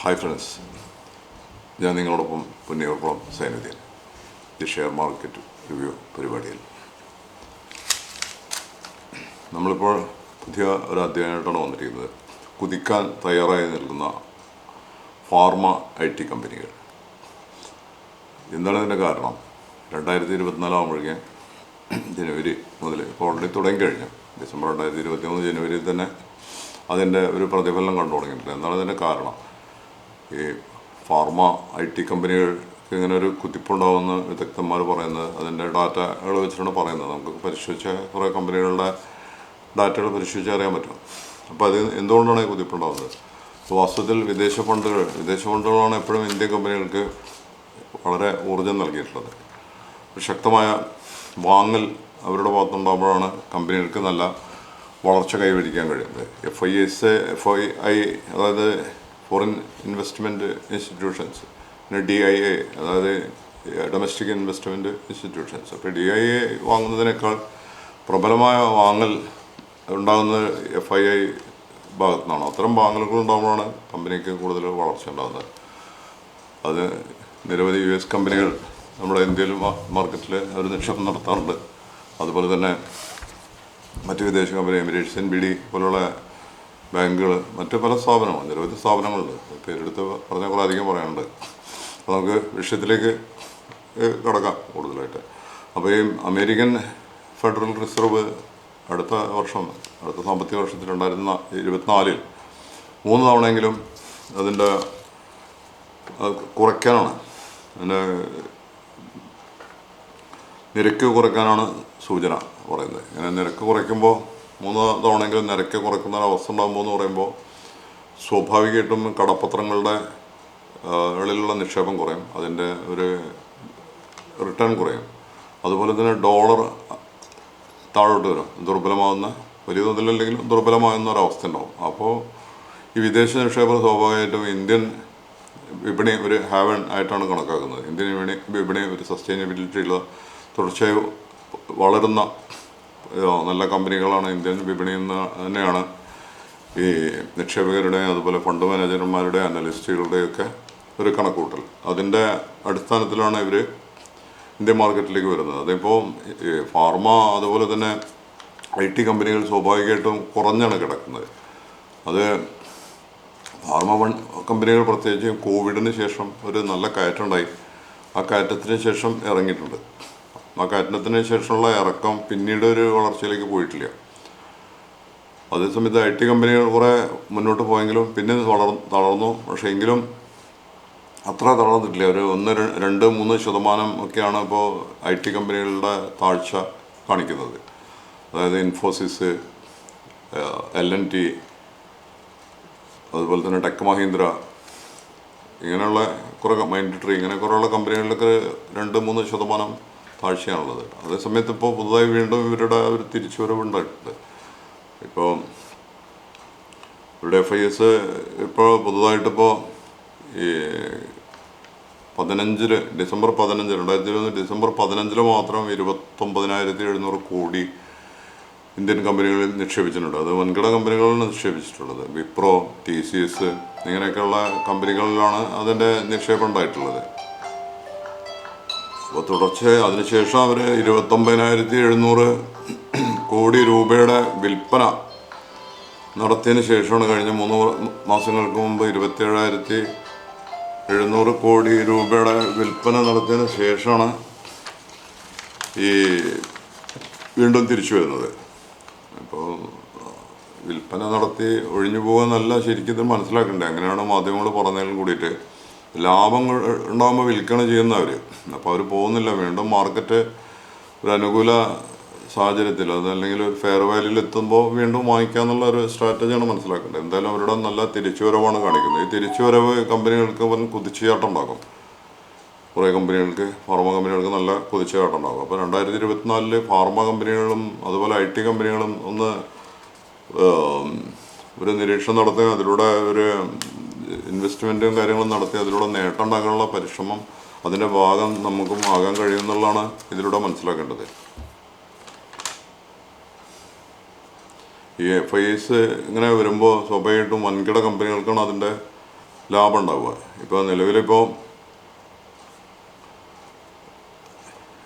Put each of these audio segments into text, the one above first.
Hi friends, ഞാൻ നിങ്ങളോടൊപ്പം Punnayurkulam Zainuddin. The share market review പരിപാടിയിൽ നമ്മളിപ്പോൾ പുതിയ ഒരു അധ്യായമായിട്ടാണ് വന്നിരിക്കുന്നത്. കുതിക്കാൻ തയ്യാറായി നിൽക്കുന്ന ഫാർമ IT കമ്പനികൾ. എന്താണ് ഇതിൻ്റെ കാരണം? 2024 ആകുമ്പോഴേക്ക് ജനുവരി മുതൽ ഇപ്പോൾ ഓൾറെഡി തുടങ്ങിക്കഴിഞ്ഞു. ഡിസംബർ 2023 ജനുവരിയിൽ തന്നെ അതിൻ്റെ ഒരു പ്രതിഫലനം കണ്ടു തുടങ്ങിയിട്ടുണ്ട്. എന്താണ് ഇതിൻ്റെ കാരണം? ഈ ഫാർമ IT കമ്പനികൾക്ക് ഇങ്ങനെ ഒരു കുതിപ്പുണ്ടാകുമെന്ന് വിദഗ്ധന്മാർ പറയുന്നത് അതിൻ്റെ ഡാറ്റകൾ വെച്ചിട്ടാണ് പറയുന്നത്. നമുക്ക് പരിശോധിച്ച കുറേ കമ്പനികളുടെ ഡാറ്റകൾ പരിശോധിച്ച് അറിയാൻ പറ്റും. അപ്പോൾ അത് എന്തുകൊണ്ടാണ് ഈ കുതിപ്പുണ്ടാകുന്നത്? വാസ്തവത്തിൽ വിദേശ ഫണ്ടുകളാണ് എപ്പോഴും ഇന്ത്യൻ കമ്പനികൾക്ക് വളരെ ഊർജ്ജം നൽകിയിട്ടുള്ളത്. ശക്തമായ വാങ്ങൽ അവരുടെ ഭാഗത്തുണ്ടാകുമ്പോഴാണ് കമ്പനികൾക്ക് നല്ല വളർച്ച കൈവരിക്കാൻ കഴിയുന്നത്. FII അതായത് ഫോറിൻ ഇൻവെസ്റ്റ്മെൻറ്റ് ഇൻസ്റ്റിറ്റ്യൂഷൻസ്, പിന്നെ DIA അതായത് ഡൊമസ്റ്റിക് ഇൻവെസ്റ്റ്മെൻറ്റ് ഇൻസ്റ്റിറ്റ്യൂഷൻസ്. അപ്പോൾ DIA വാങ്ങുന്നതിനേക്കാൾ പ്രബലമായ വാങ്ങൽ ഉണ്ടാകുന്നത് FII ഭാഗത്തു നിന്നാണ്. അത്തരം വാങ്ങലുകൾ ഉണ്ടാകുമ്പോഴാണ് കമ്പനിക്ക് കൂടുതൽ വളർച്ച ഉണ്ടാകുന്നത്. അത് നിരവധി US കമ്പനികൾ നമ്മുടെ ഇന്ത്യയിൽ മാർക്കറ്റിൽ ഒരു നിക്ഷേപം നടത്താറുണ്ട്. അതുപോലെ തന്നെ മറ്റ് വിദേശ കമ്പനി എമിറേറ്റ്സ്, NBD പോലുള്ള ബാങ്കുകൾ, മറ്റ് പല സ്ഥാപനങ്ങൾ, നിരവധി സ്ഥാപനങ്ങളുണ്ട്. പേരെടുത്ത് പറഞ്ഞാൽ കുറേ അധികം പറയാനുണ്ട്. അപ്പോൾ നമുക്ക് വിഷയത്തിലേക്ക് കടക്കാം കൂടുതലായിട്ട്. അപ്പോൾ ഈ അമേരിക്കൻ ഫെഡറൽ റിസർവ് അടുത്ത സാമ്പത്തിക വർഷത്തിൽ 2024 3 തവണയെങ്കിലും അതിൻ്റെ കുറയ്ക്കാനാണ്, അതിൻ്റെ നിരക്ക് കുറയ്ക്കാനാണ് സൂചന പറയുന്നത്. ഇങ്ങനെ നിരക്ക് കുറയ്ക്കുമ്പോൾ 3 തവണയെങ്കിലും നിരക്ക് കുറയ്ക്കുന്ന ഒരവസ്ഥ ഉണ്ടാകുമ്പോൾ എന്ന് പറയുമ്പോൾ സ്വാഭാവികമായിട്ടും കടപ്പത്രങ്ങളുടെ ളിലുള്ള നിക്ഷേപം കുറയും, അതിൻ്റെ ഒരു റിട്ടേൺ കുറയും. അതുപോലെ തന്നെ ഡോളർ താഴോട്ട് വരും, ദുർബലമാകുന്ന, വലിയ തോതിലല്ലെങ്കിലും ദുർബലമാകുന്ന ഒരവസ്ഥ ഉണ്ടാവും. അപ്പോൾ ഈ വിദേശ നിക്ഷേപം സ്വാഭാവികമായിട്ടും ഇന്ത്യൻ വിപണി ഒരു ഹാവൻ ആയിട്ടാണ് കണക്കാക്കുന്നത്. ഇന്ത്യൻ വിപണി ഒരു സസ്റ്റൈനബിലിറ്റിയുള്ള തുടർച്ചയായി വളരുന്ന നല്ല കമ്പനികളാണ് ഇന്ത്യൻ വിപണിയിൽ നിന്ന് തന്നെയാണ് ഈ നിക്ഷേപകരുടെ, അതുപോലെ ഫണ്ട് മാനേജർമാരുടെ, അനലിസ്റ്റുകളുടെയൊക്കെ ഒരു കണക്കൂട്ടൽ. അതിൻ്റെ അടിസ്ഥാനത്തിലാണ് ഇവർ ഇന്ത്യൻ മാർക്കറ്റിലേക്ക് വരുന്നത്. അതിപ്പോൾ ഫാർമ അതുപോലെ തന്നെ IT കമ്പനികൾ സ്വാഭാവികമായിട്ടും കുറഞ്ഞാണ് കിടക്കുന്നത്. അത് ഫാർമ കമ്പനികൾ പ്രത്യേകിച്ച് കോവിഡിന് ശേഷം ഒരു നല്ല കയറ്റമുണ്ടായി. ആ കയറ്റത്തിന് ശേഷം ഇറങ്ങിയിട്ടുണ്ട്. ആ കയറ്റത്തിന് ശേഷമുള്ള ഇറക്കം പിന്നീട് ഒരു വളർച്ചയിലേക്ക് പോയിട്ടില്ല. അതേസമയത്ത് IT കമ്പനികൾ കുറേ മുന്നോട്ട് പോയെങ്കിലും പിന്നെ തളർന്നു. പക്ഷേ എങ്കിലും അത്ര തളർന്നിട്ടില്ല. ഒരു 1-2-3% ഒക്കെയാണ് ഇപ്പോൾ IT കമ്പനികളുടെ താഴ്ച കാണിക്കുന്നത്. അതായത് ഇൻഫോസിസ്, L&T, അതുപോലെ തന്നെ ടെക് മഹീന്ദ്ര, ഇങ്ങനെയുള്ള കുറേ മൈൻഡ്ട്രി, ഇങ്ങനെ കുറേയുള്ള കമ്പനികളിലൊക്കെ 2-3% താഴ്ചയാണുള്ളത്. അതേസമയത്ത് ഇപ്പോൾ പുതുതായി വീണ്ടും ഇവരുടെ ഒരു തിരിച്ചുവരവുണ്ടായിട്ടുണ്ട്. ഇപ്പോൾ ഇവരുടെ FIS ഇപ്പോൾ പുതുതായിട്ടിപ്പോൾ ഈ ഡിസംബർ 15 2020 ഡിസംബർ 15 മാത്രം 29,700 കോടി ഇന്ത്യൻ കമ്പനികളിൽ നിക്ഷേപിച്ചിട്ടുണ്ട്. അത് വൻകിട കമ്പനികളിലാണ് നിക്ഷേപിച്ചിട്ടുള്ളത്. വിപ്രോ, TCS ഇങ്ങനെയൊക്കെയുള്ള കമ്പനികളിലാണ് അതിൻ്റെ നിക്ഷേപം ഉണ്ടായിട്ടുള്ളത്. അപ്പോൾ തുടർച്ചയായി അതിനുശേഷം അവർ 29,700 കോടി രൂപയുടെ വിൽപ്പന നടത്തിയതിന് ശേഷമാണ് കഴിഞ്ഞ 3 മാസങ്ങൾക്ക് മുമ്പ് 27,700 കോടി രൂപയുടെ വിൽപ്പന നടത്തിയതിന് ശേഷമാണ് ഈ വീണ്ടും തിരിച്ചു വരുന്നത്. ഇപ്പോൾ വിൽപ്പന നടത്തി ഒഴിഞ്ഞു പോകുന്നല്ല, ശരിക്കും ഇത് മനസ്സിലാക്കണ്ടേ. അങ്ങനെയാണ് മാധ്യമങ്ങൾ പറഞ്ഞതിലും കൂടിയിട്ട് ലാഭം ഉണ്ടാകുമ്പോൾ വിൽക്കണം ചെയ്യുന്നവർ. അപ്പോൾ അവർ പോകുന്നില്ല. വീണ്ടും മാർക്കറ്റ് ഒരു അനുകൂല സാഹചര്യത്തിൽ, അതല്ലെങ്കിൽ ഒരു ഫെയർ വാല്യൂയിൽ എത്തുമ്പോൾ വീണ്ടും വാങ്ങിക്കാന്നുള്ള ഒരു സ്ട്രാറ്റജിയാണ് മനസ്സിലാക്കേണ്ടത്. എന്തായാലും അവരുടെ നല്ല തിരിച്ചുവരവാണ് കാണിക്കുന്നത്. ഈ തിരിച്ചുവരവ് കമ്പനികൾക്ക് കുതിച്ചുചാട്ടം ഉണ്ടാകും. കുറേ കമ്പനികൾക്ക്, ഫാർമ കമ്പനികൾക്ക് നല്ല കുതിച്ചുചാട്ടം ഉണ്ടാകും. അപ്പോൾ 2024 ഫാർമ കമ്പനികളും അതുപോലെ IT കമ്പനികളും ഒന്ന് ഒരു നിരീക്ഷണം നടത്തുക, അതിലൂടെ ഒരു ഇൻവെസ്റ്റ്മെൻറ്റും കാര്യങ്ങളും നടത്തി അതിലൂടെ നേട്ടം ഉണ്ടാക്കാനുള്ള പരിശ്രമം, അതിൻ്റെ ഭാഗം നമുക്കും ആകാൻ കഴിയുമെന്നുള്ളതാണ് ഇതിലൂടെ മനസ്സിലാക്കേണ്ടത്. ഈ FIS ഇങ്ങനെ വരുമ്പോൾ സ്വാഭാവികമായിട്ടും വൻകിട കമ്പനികൾക്കാണ് അതിൻ്റെ ലാഭം ഉണ്ടാവുക. ഇപ്പോൾ നിലവിലിപ്പോൾ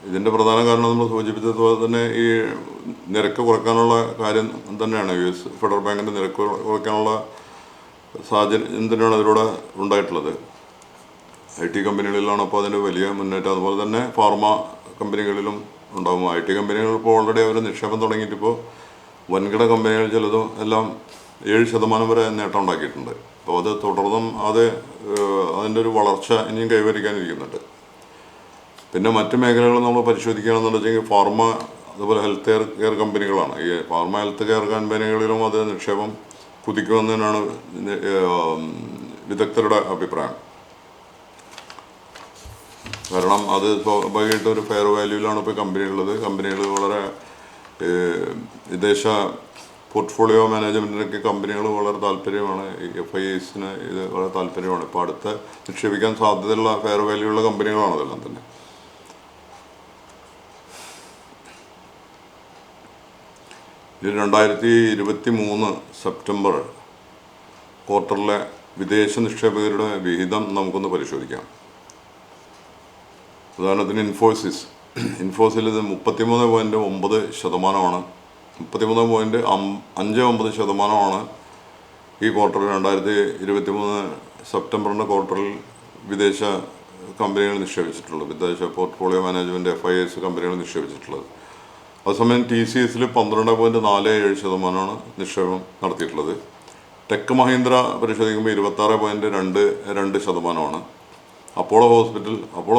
ഇതിൻ്റെ പ്രധാന കാരണം നമ്മൾ സൂചിപ്പിച്ചതുപോലെ തന്നെ ഈ നിരക്ക് കുറയ്ക്കാനുള്ള കാര്യം തന്നെയാണ്. US ഫെഡറൽ ബാങ്കിൻ്റെ നിരക്ക് കുറയ്ക്കാനുള്ള സാഹചര്യം തന്നെയാണ് അതിലൂടെ ഉണ്ടായിട്ടുള്ളത്. IT കമ്പനികളിലാണ് അപ്പോൾ അതിൻ്റെ വലിയ മുന്നേറ്റം. അതുപോലെ തന്നെ ഫാർമ കമ്പനികളിലും ഉണ്ടാകും. IT കമ്പനികൾ ഇപ്പോൾ ഓൾറെഡി അവർ നിക്ഷേപം തുടങ്ങിയിട്ടിപ്പോൾ വൻകിട കമ്പനികൾ ചിലതും എല്ലാം 7% വരെ നേട്ടം ഉണ്ടാക്കിയിട്ടുണ്ട്. അപ്പോൾ അത് തുടർന്നും അതിൻ്റെ ഒരു വളർച്ച ഇനിയും കൈവരിക്കാനിരിക്കുന്നുണ്ട്. പിന്നെ മറ്റ് മേഖലകൾ നമ്മൾ പരിശോധിക്കുകയാണെന്നുണ്ടെങ്കിൽ ഫാർമ അതുപോലെ ഹെൽത്ത് കെയർ കമ്പനികളാണ്. ഈ ഫാർമ ഹെൽത്ത് കെയർ കമ്പനികളിലും അത് നിക്ഷേപം കുതിക്കുമെന്നതിനാണ് വിദഗ്ധരുടെ അഭിപ്രായം. കാരണം അത് സ്വാഭാവികമായിട്ട് ഒരു ഫെയർ വാല്യൂവിലാണ് ഇപ്പോൾ കമ്പനികൾ വളരെ വിദേശ പോർട്ട്ഫോളിയോ മാനേജ്മെൻറ്റിനൊക്കെ കമ്പനികൾ വളരെ താല്പര്യമാണ്. ഈ FIIsന് ഇത് വളരെ താല്പര്യമാണ്. ഇപ്പോൾ അടുത്ത് നിക്ഷേപിക്കാൻ സാധ്യതയുള്ള ഫെയർ വാല്യൂ ഉള്ള കമ്പനികളാണ് അതെല്ലാം തന്നെ. ഇത് 2023 സെപ്റ്റംബർ ക്വാർട്ടറിലെ വിദേശ നിക്ഷേപകരുടെ വിഹിതം നമുക്കൊന്ന് പരിശോധിക്കാം. ഉദാഹരണത്തിന് ഇൻഫോസിൽ ഇത് 33.9%, 33.59% ഈ ക്വാർട്ടറിൽ 2023 സെപ്റ്റംബറിൻ്റെ ക്വാർട്ടറിൽ വിദേശ കമ്പനികൾ നിക്ഷേപിച്ചിട്ടുള്ളത്, വിദേശ പോർട്ട്ഫോളിയോ മാനേജ്മെൻറ്റ് FIIs കമ്പനികൾ നിക്ഷേപിച്ചിട്ടുള്ളത്. അതേസമയം TCSൽ 12.47% നിക്ഷേപം നടത്തിയിട്ടുള്ളത്. ടെക് മഹീന്ദ്ര പരിശോധിക്കുമ്പോൾ 26.22%. അപ്പോളോ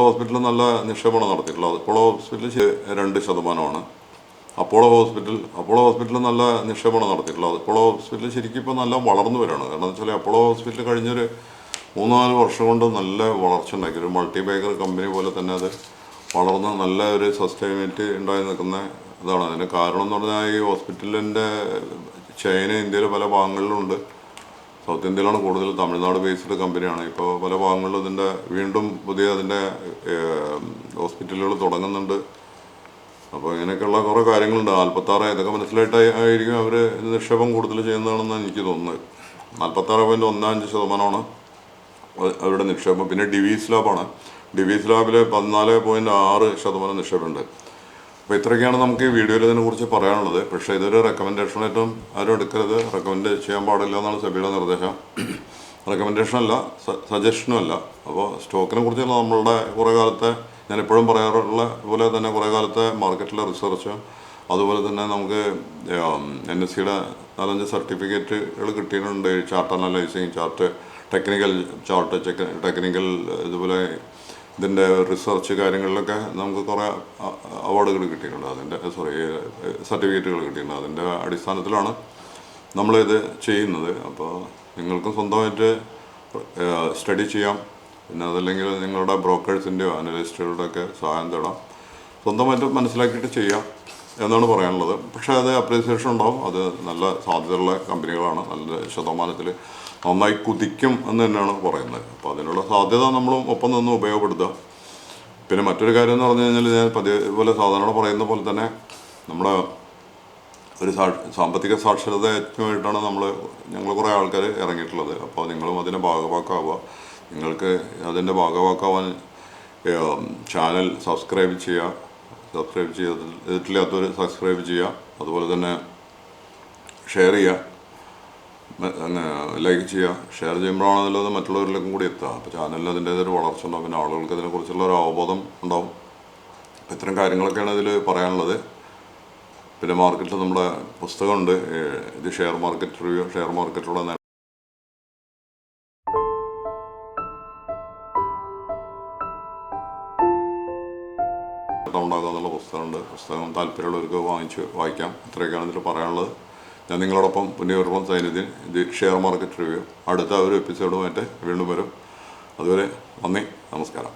ഹോസ്പിറ്റൽ നല്ല നിക്ഷേപമാണ് നടത്തിയിട്ടുള്ളത്. Apollo hospital 2%. അപ്പോളോ ഹോസ്പിറ്റൽ നല്ല നിക്ഷേപമാണ് നടത്തിയിട്ടുള്ളത്. അപ്പോളോ ഹോസ്പിറ്റൽ ശരിക്കും ഇപ്പോൾ നല്ല വളർന്നു വരികയാണ്. കാരണം എന്ന് വെച്ചാൽ അപ്പോളോ ഹോസ്പിറ്റൽ കഴിഞ്ഞൊരു 3-4 വർഷം കൊണ്ട് നല്ല വളർച്ച ഉണ്ടാക്കി. ഒരു മൾട്ടി ബാഗർ കമ്പനി പോലെ തന്നെ അത് വളർന്ന് നല്ല ഒരു സസ്റ്റൈനബിലിറ്റി ഉണ്ടായി നിൽക്കുന്ന ഇതാണ്. അതിൻ്റെ കാരണം എന്ന് പറഞ്ഞാൽ ഈ ഹോസ്പിറ്റലിൻ്റെ ചെയിൻ ഇന്ത്യയിലെ പല ഭാഗങ്ങളിലുണ്ട്. സൗത്ത് ഇന്ത്യയിലാണ് കൂടുതൽ. തമിഴ്നാട് ബേസ്ഡ് കമ്പനിയാണ്. ഇപ്പോൾ പല ഭാഗങ്ങളിലും വീണ്ടും പുതിയ ഹോസ്പിറ്റലുകൾ തുടങ്ങുന്നുണ്ട്. അപ്പോൾ ഇങ്ങനെയൊക്കെയുള്ള കുറേ കാര്യങ്ങളുണ്ട്. 46 ഇതൊക്കെ മനസ്സിലായിട്ടായിരിക്കും അവർ നിക്ഷേപം കൂടുതൽ ചെയ്യുന്നതാണെന്ന് എനിക്ക് തോന്നുന്നത്. 46.15% അവരുടെ നിക്ഷേപം. പിന്നെ ഡിവീസ് ലാബിൽ 14.6% നിക്ഷേപമുണ്ട്. അപ്പോൾ ഇത്രയൊക്കെയാണ് നമുക്ക് ഈ വീഡിയോയിൽ ഇതിനെക്കുറിച്ച് പറയാനുള്ളത്. പക്ഷേ ഇതൊരു റെക്കമെൻഡേഷനായിട്ടും ആരും എടുക്കരുത്, റെക്കമെൻഡ് ചെയ്യാൻ പാടില്ല എന്നാണ് സെബിയുടെ നിർദ്ദേശം. റെക്കമെൻഡേഷനല്ല, സജഷനും അല്ല. അപ്പോൾ സ്റ്റോക്കിനെ കുറിച്ചുള്ള നമ്മളുടെ കുറേ കാലത്തെ, ഞാനിപ്പോഴും പറയാറുള്ള പോലെ തന്നെ കുറേ കാലത്തെ മാർക്കറ്റിലെ റിസർച്ച്, അതുപോലെ തന്നെ നമുക്ക് NSEയുടെ 4-5 സർട്ടിഫിക്കറ്റുകൾ കിട്ടിയിട്ടുണ്ട്. ചാർട്ട് അനലൈസിങ്, ടെക്നിക്കൽ ഇതുപോലെ ഇതിൻ്റെ റിസർച്ച് കാര്യങ്ങളിലൊക്കെ നമുക്ക് കുറേ അവാർഡുകൾ കിട്ടിയിട്ടുണ്ട്. സർട്ടിഫിക്കറ്റുകൾ കിട്ടിയിട്ടുണ്ട്. അതിൻ്റെ അടിസ്ഥാനത്തിലാണ് നമ്മളിത് ചെയ്യുന്നത്. അപ്പോൾ നിങ്ങൾക്കും സ്വന്തമായിട്ട് സ്റ്റഡി ചെയ്യാം. പിന്നെ അതല്ലെങ്കിൽ നിങ്ങളുടെ ബ്രോക്കേഴ്സിൻ്റെയോ അനലിസ്റ്റുകളുടെയൊക്കെ സഹായം തേടാം. സ്വന്തമായിട്ട് മനസ്സിലാക്കിയിട്ട് ചെയ്യാം എന്നാണ് പറയാനുള്ളത്. പക്ഷേ അത് അപ്രീസിയേഷൻ ഉണ്ടാവും. അത് നല്ല സാധ്യതയുള്ള കമ്പനികളാണ്. നല്ല ശതമാനത്തിൽ നന്നായി കുതിക്കും എന്ന് തന്നെയാണ് പറയുന്നത്. അപ്പോൾ അതിനുള്ള സാധ്യത നമ്മളും ഒപ്പം നിന്ന് ഉപയോഗപ്പെടുത്തുക. പിന്നെ മറ്റൊരു കാര്യം എന്ന് പറഞ്ഞു കഴിഞ്ഞാൽ, ഞാൻ പതിപോലെ സാധാരണ പറയുന്ന പോലെ തന്നെ നമ്മുടെ ഒരു സാമ്പത്തിക സാക്ഷരതയുമായിട്ടാണ് ഞങ്ങൾ കുറേ ആൾക്കാർ ഇറങ്ങിയിട്ടുള്ളത്. അപ്പോൾ നിങ്ങളും അതിൻ്റെ ഭാഗവാക്കാവുക. നിങ്ങൾക്ക് അതിൻ്റെ ഭാഗവാക്കാവാൻ ചാനൽ സബ്സ്ക്രൈബ് ചെയ്തിട്ടില്ലാത്തവർ സബ്സ്ക്രൈബ് ചെയ്യുക. അതുപോലെ തന്നെ ഷെയർ ചെയ്യുക, ലൈക്ക് ചെയ്യുക. ഷെയർ ചെയ്യുമ്പോഴാണല്ലോ മറ്റുള്ളവരിലേക്കും കൂടി എത്തുക. അപ്പോൾ ചാനലിൽ അതിൻ്റേതൊരു വളർച്ച ഉണ്ടാവും. പിന്നെ ആളുകൾക്ക് ഇതിനെക്കുറിച്ചുള്ള ഒരു അവബോധം ഉണ്ടാവും. അപ്പോൾ ഇത്തരം കാര്യങ്ങളൊക്കെയാണ് ഇതിൽ പറയാനുള്ളത്. പിന്നെ മാർക്കറ്റിൽ നമ്മുടെ പുസ്തകമുണ്ട്. ഇത് ഷെയർ മാർക്കറ്റ് റിവ്യൂ, ഷെയർ മാർക്കറ്റിലൂടെ ഉണ്ടാകുക എന്നുള്ള പുസ്തകമുണ്ട്. പുസ്തകം താല്പര്യമുള്ളവർക്ക് വായിക്കാം. ഇത്രയൊക്കെയാണ് ഇതിൽ പറയാനുള്ളത്. ഞാൻ നിങ്ങളോടൊപ്പം പുണ്യവർമ്മ സൈനുദ്ദീൻ. ഇത് ഷെയർ മാർക്കറ്റ് റിവ്യൂ. അടുത്ത ഒരു എപ്പിസോഡുമായിട്ട് വീണ്ടും വരും. അതുവരെ നന്ദി, നമസ്കാരം.